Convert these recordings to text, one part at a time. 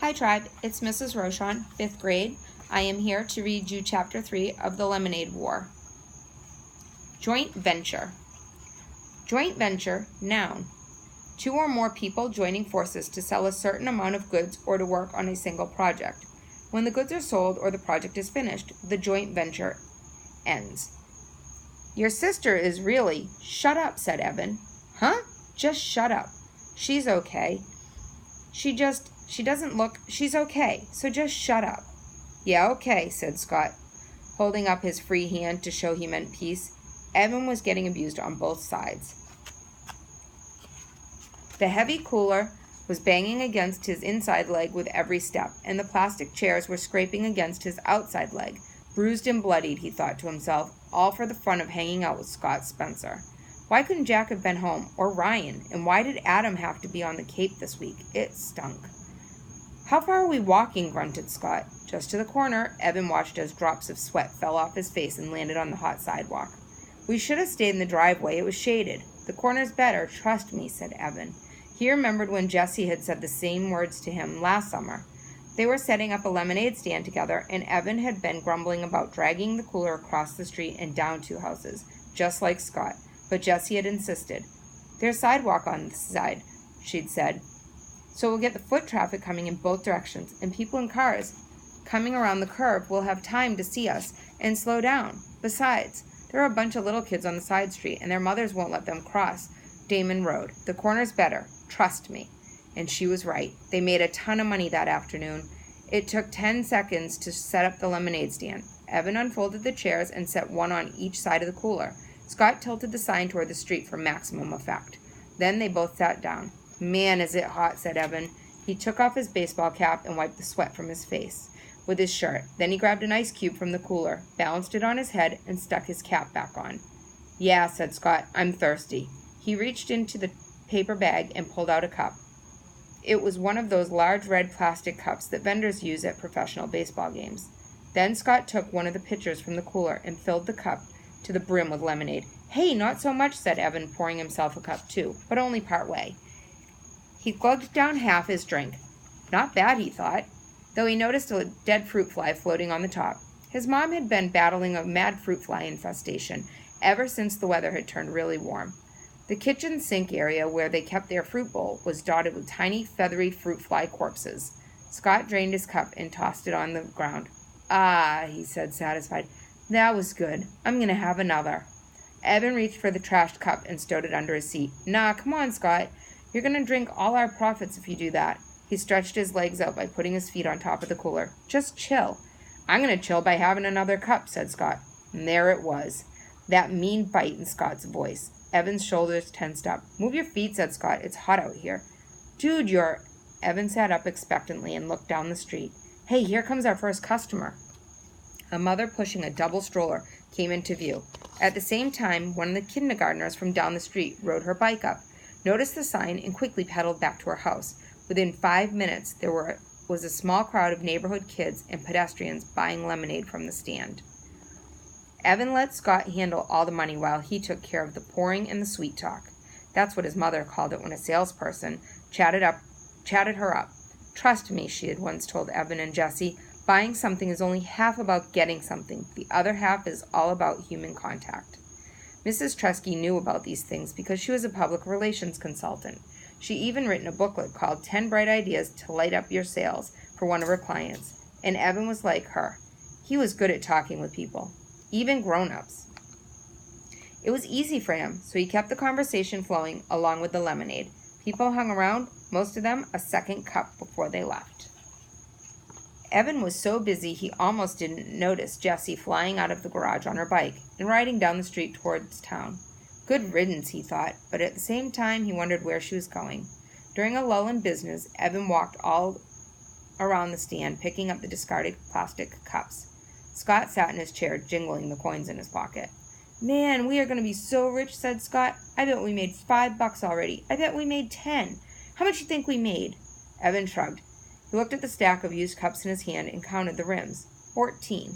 Hi Tribe, it's Mrs. Rochon, 5th grade. I am here to read you Chapter 3 of The Lemonade War. Joint venture. Joint venture, noun. 2 or more people joining forces to sell a certain amount of goods or to work on a single project. When the goods are sold or the project is finished, the joint venture ends. Your sister is really... Shut up, said Evan. Huh? Just shut up. She's okay. She's okay, so just shut up. Yeah, okay, said Scott, holding up his free hand to show he meant peace. Evan was getting abused on both sides. The heavy cooler was banging against his inside leg with every step, and the plastic chairs were scraping against his outside leg. Bruised and bloodied, he thought to himself, all for the fun of hanging out with Scott Spencer. Why couldn't Jack have been home, or Ryan, and why did Adam have to be on the Cape this week? It stunk. How far are we walking? Grunted Scott. Just to the corner. Evan watched as drops of sweat fell off his face and landed on the hot sidewalk. We should have stayed in the driveway. It was shaded. The corner's better. Trust me, said Evan. He remembered when Jessie had said the same words to him last summer. They were setting up a lemonade stand together, and Evan had been grumbling about dragging the cooler across the street and down 2 houses, just like Scott. But Jessie had insisted. There's sidewalk on this side, she'd said. So we'll get the foot traffic coming in both directions, and people in cars coming around the curve will have time to see us and slow down. Besides, there are a bunch of little kids on the side street, and their mothers won't let them cross Damon Road. The corner's better. Trust me. And she was right. They made a ton of money that afternoon. It took 10 seconds to set up the lemonade stand. Evan unfolded the chairs and set one on each side of the cooler. Scott tilted the sign toward the street for maximum effect. Then they both sat down. Man, is it hot, said Evan. He took off his baseball cap and wiped the sweat from his face with his shirt. Then he grabbed an ice cube from the cooler, balanced it on his head, and stuck his cap back on. Yeah, said Scott, I'm thirsty. He reached into the paper bag and pulled out a cup. It was one of those large red plastic cups that vendors use at professional baseball games. Then Scott took one of the pitchers from the cooler and filled the cup to the brim with lemonade. Hey, not so much, said Evan, pouring himself a cup too, but only part way. He glugged down half his drink. Not bad, he thought, though he noticed a dead fruit fly floating on the top. His mom had been battling a mad fruit fly infestation ever since the weather had turned really warm. The kitchen sink area where they kept their fruit bowl was dotted with tiny, feathery fruit fly corpses. Scott drained his cup and tossed it on the ground. Ah, he said, satisfied. That was good. I'm going to have another. Evan reached for the trashed cup and stowed it under his seat. Nah, come on, Scott. You're going to drink all our profits if you do that. He stretched his legs out by putting his feet on top of the cooler. Just chill. I'm going to chill by having another cup, said Scott. And there it was. That mean bite in Scott's voice. Evan's shoulders tensed up. Move your feet, said Scott. It's hot out here. Dude, you're... Evan sat up expectantly and looked down the street. Hey, here comes our first customer. A mother pushing a double stroller came into view. At the same time, one of the kindergartners from down the street rode her bike up, noticed the sign, and quickly pedaled back to her house. Within 5 minutes, there was a small crowd of neighborhood kids and pedestrians buying lemonade from the stand. Evan let Scott handle all the money while he took care of the pouring and the sweet talk. That's what his mother called it when a salesperson chatted her up. Trust me, she had once told Evan and Jessie, buying something is only half about getting something. The other half is all about human contact. Mrs. Tresky knew about these things because she was a public relations consultant. She even written a booklet called 10 Bright Ideas to Light Up Your Sales for one of her clients. And Evan was like her. He was good at talking with people, even grown-ups. It was easy for him, so he kept the conversation flowing along with the lemonade. People hung around, most of them a second cup before they left. Evan was so busy he almost didn't notice Jessie flying out of the garage on her bike and riding down the street towards town. Good riddance, he thought, but at the same time he wondered where she was going. During a lull in business, Evan walked all around the stand, picking up the discarded plastic cups. Scott sat in his chair, jingling the coins in his pocket. Man, we are going to be so rich, said Scott. I bet we made $5 already. I bet we made 10. How much do you think we made? Evan shrugged. He looked at the stack of used cups in his hand and counted the rims. 14.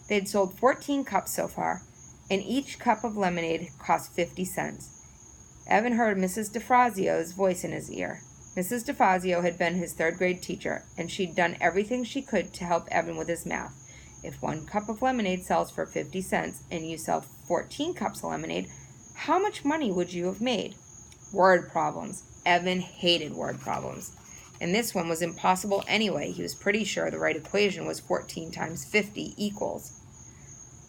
They had sold 14 cups so far, and each cup of lemonade cost 50 cents. Evan heard Mrs. DeFrazio's voice in his ear. Mrs. DeFazio had been his third-grade teacher, and she'd done everything she could to help Evan with his math. If 1 cup of lemonade sells for 50 cents and you sell 14 cups of lemonade, how much money would you have made? Word problems. Evan hated word problems. And this one was impossible anyway. He was pretty sure the right equation was 14 times 50 equals.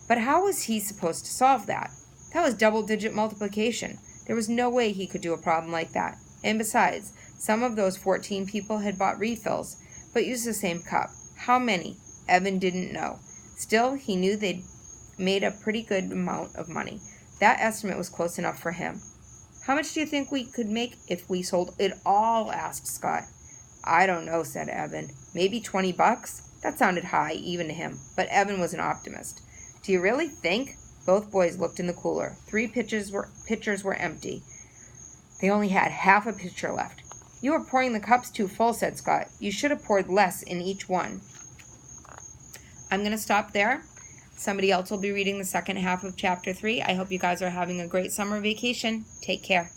But how was he supposed to solve that? That was double-digit multiplication. There was no way he could do a problem like that. And besides, some of those 14 people had bought refills, but used the same cup. How many? Evan didn't know. Still, he knew they'd made a pretty good amount of money. That estimate was close enough for him. How much do you think we could make if we sold it all? Asked Scott. I don't know, said Evan. Maybe $20? That sounded high, even to him, but Evan was an optimist. Do you really think? Both boys looked in the cooler. 3 pitchers were empty. They only had half a pitcher left. You were pouring the cups too full, said Scott. You should have poured less in each one. I'm going to stop there. Somebody else will be reading the second half of Chapter 3. I hope you guys are having a great summer vacation. Take care.